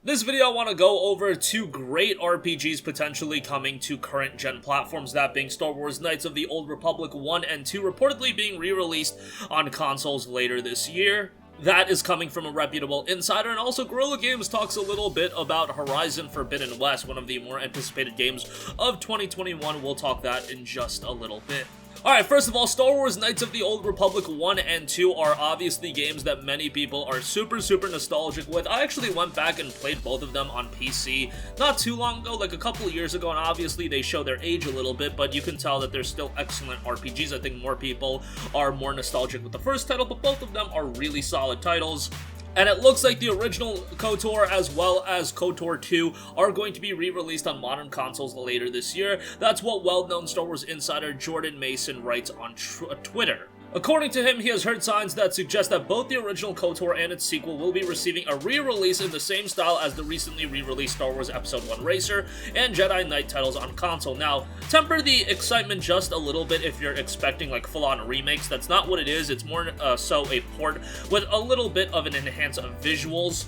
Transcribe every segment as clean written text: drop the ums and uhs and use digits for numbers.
This video I want to go over two great RPGs potentially coming to current gen platforms, that being Star Wars Knights of the Old Republic 1 and 2 reportedly being re-released on consoles later this year. That is coming from a reputable insider, and also Guerrilla Games talks a little bit about Horizon Forbidden West, one of the more anticipated games of 2021. We'll talk that in just a little bit. Alright, first of all, Star Wars Knights of the Old Republic 1 and 2 are obviously games that many people are super nostalgic with. I actually went back and played both of them on PC not too long ago, like a couple of years ago, and obviously they show their age a little bit, but you can tell that they're still excellent RPGs. I think more people are more nostalgic with the first title, but both of them are really solid titles. And it looks like the original KOTOR as well as KOTOR 2 are going to be re-released on modern consoles later this year. That's what well-known Star Wars insider Jordan Mason writes on Twitter. According to him, he has heard signs that suggest that both the original KOTOR and its sequel will be receiving a re-release in the same style as the recently re-released Star Wars Episode 1 Racer and Jedi Knight titles on console. Now, temper the excitement just a little bit if you're expecting like full-on remakes. That's not what it is. It's more so a port with a little bit of an enhance of visuals.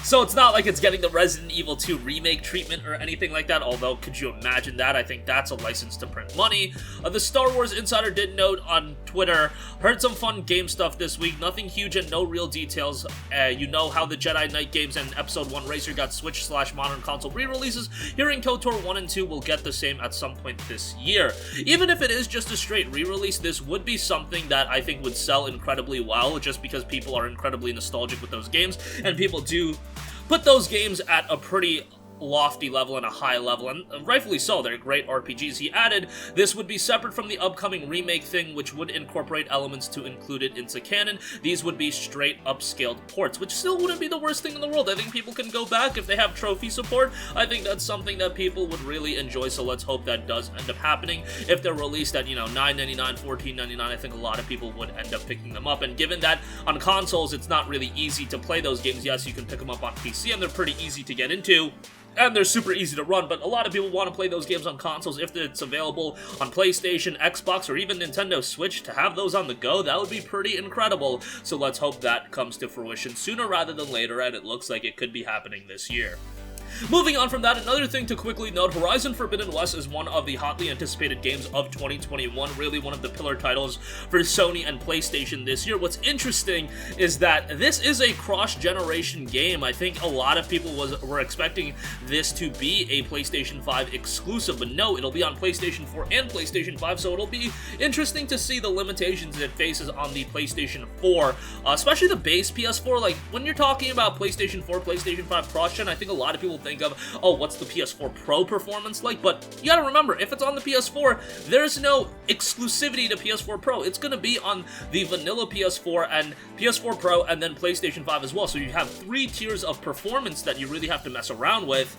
So it's not like it's getting the Resident Evil 2 remake treatment or anything like that, although could you imagine that? I think that's a license to print money. The Star Wars insider did note on Twitter, heard some fun game stuff this week, nothing huge and no real details. You know how the Jedi Knight games and Episode 1 Racer got Switch/modern console re-releases. Hearing KOTOR 1 and 2 will get the same at some point this year. Even if it is just a straight re-release, this would be something that I think would sell incredibly well, just because people are incredibly nostalgic with those games, and people do put those games at a pretty lofty level and a high level, and rightfully so. They're great RPGs. He added, this would be separate from the upcoming remake thing, which would incorporate elements to include it into canon. These would be straight upscaled ports, which still wouldn't be the worst thing in the world. I think people can go back if they have trophy support. I think that's something that people would really enjoy, so let's hope that does end up happening. If they're released at, $9.99, $14.99, I think a lot of people would end up picking them up, and given that on consoles it's not really easy to play those games, yes, you can pick them up on PC and they're pretty easy to get into, and they're super easy to run, but a lot of people want to play those games on consoles. If it's available on PlayStation, Xbox, or even Nintendo Switch, to have those on the go, that would be pretty incredible. So let's hope that comes to fruition sooner rather than later, and it looks like it could be happening this year. Moving on from that, another thing to quickly note, Horizon Forbidden West is one of the hotly anticipated games of 2021, really one of the pillar titles for Sony and PlayStation this year. What's interesting is that this is a cross-generation game. I think a lot of people were expecting this to be a PlayStation 5 exclusive, but no, it'll be on PlayStation 4 and PlayStation 5, so it'll be interesting to see the limitations it faces on the PlayStation 4, especially the base PS4. Like, when you're talking about PlayStation 4, PlayStation 5 cross-gen, I think a lot of people think of, oh, what's the PS4 Pro performance like? But you gotta remember, if it's on the PS4, there's no exclusivity to PS4 Pro. It's gonna be on the vanilla PS4 and PS4 Pro and then PlayStation 5 as well. So you have 3 tiers of performance that you really have to mess around with.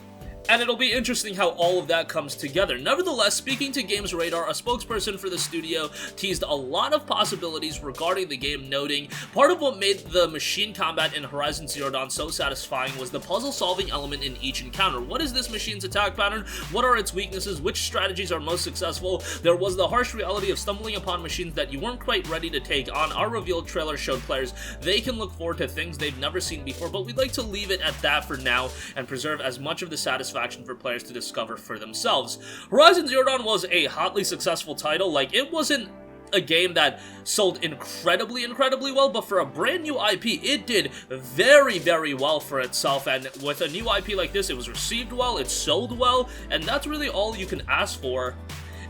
And it'll be interesting how all of that comes together. Nevertheless, speaking to Games Radar, a spokesperson for the studio teased a lot of possibilities regarding the game, noting, part of what made the machine combat in Horizon Zero Dawn so satisfying was the puzzle-solving element in each encounter. What is this machine's attack pattern? What are its weaknesses? Which strategies are most successful? There was the harsh reality of stumbling upon machines that you weren't quite ready to take on. Our revealed trailer showed players they can look forward to things they've never seen before, but we'd like to leave it at that for now and preserve as much of the satisfaction for players to discover for themselves. Horizon Zero Dawn was a hotly successful title. Like, it wasn't a game that sold incredibly well, but for a brand new IP, it did very well for itself, and with a new IP like this, it was received well, it sold well, and that's really all you can ask for.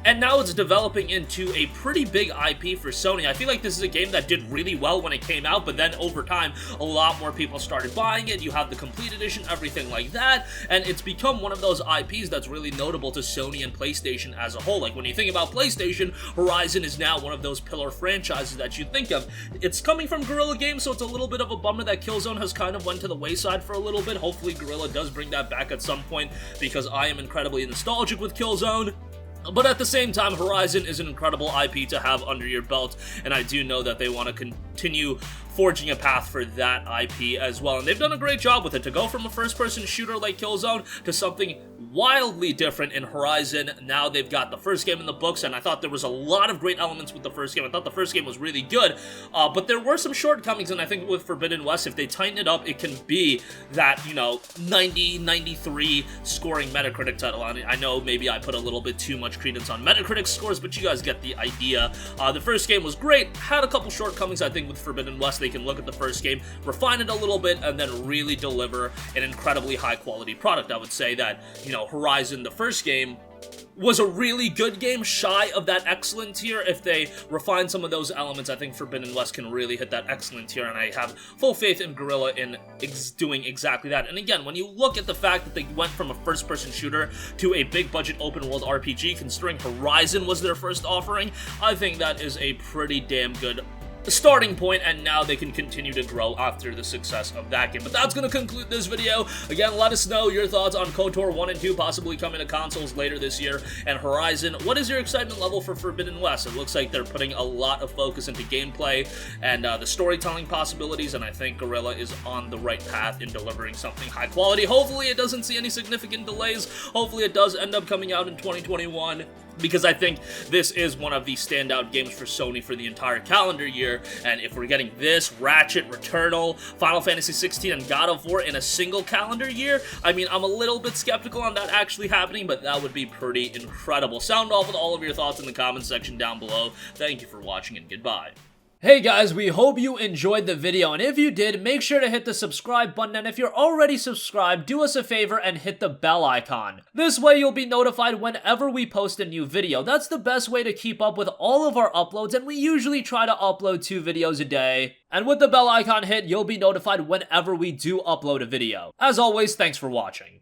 And now it's developing into a pretty big IP for Sony. I feel like this is a game that did really well when it came out, but then over time, a lot more people started buying it. You have the complete edition, everything like that, and it's become one of those IPs that's really notable to Sony and PlayStation as a whole. Like, when you think about PlayStation, Horizon is now one of those pillar franchises that you think of. It's coming from Guerrilla Games, so it's a little bit of a bummer that Killzone has kind of went to the wayside for a little bit. Hopefully Guerrilla does bring that back at some point, because I am incredibly nostalgic with Killzone. But at the same time, Horizon is an incredible IP to have under your belt, and I do know that they want to continue forging a path for that IP as well. And they've done a great job with it. To go from a first-person shooter like Killzone to something wildly different in Horizon. Now they've got the first game in the books, and I thought there was a lot of great elements with the first game. I thought the first game was really good, but there were some shortcomings, and I think with Forbidden West, if they tighten it up, it can be that, 90, 93 scoring Metacritic title. I know maybe I put a little bit too much credence on Metacritic scores, but you guys get the idea. The first game was great, had a couple shortcomings. I think with Forbidden West, they can look at the first game, refine it a little bit, and then really deliver an incredibly high-quality product. I would say that, Horizon, the first game, was a really good game, shy of that excellent tier. If they refine some of those elements, I think Forbidden West can really hit that excellent tier, and I have full faith in Guerrilla in doing exactly that. And again, when you look at the fact that they went from a first-person shooter to a big-budget open-world RPG, considering Horizon was their first offering, I think that is a pretty damn good starting point, and now they can continue to grow after the success of that game. But that's going to conclude this video. Again, let us know your thoughts on KOTOR 1 and 2 possibly coming to consoles later this year, and Horizon. What is your excitement level for Forbidden West? It looks like they're putting a lot of focus into gameplay and the storytelling possibilities, and I think Guerrilla is on the right path in delivering something high quality. Hopefully it doesn't see any significant delays. Hopefully it does end up coming out in 2021. Because I think this is one of the standout games for Sony for the entire calendar year, and if we're getting this, Ratchet, Returnal, Final Fantasy 16, and God of War in a single calendar year, I mean, I'm a little bit skeptical on that actually happening, but that would be pretty incredible. Sound off with all of your thoughts in the comments section down below. Thank you for watching, and goodbye. Hey guys, we hope you enjoyed the video, and if you did, make sure to hit the subscribe button, and if you're already subscribed, do us a favor and hit the bell icon. This way you'll be notified whenever we post a new video. That's the best way to keep up with all of our uploads, and we usually try to upload 2 videos a day. And with the bell icon hit, you'll be notified whenever we do upload a video. As always, thanks for watching.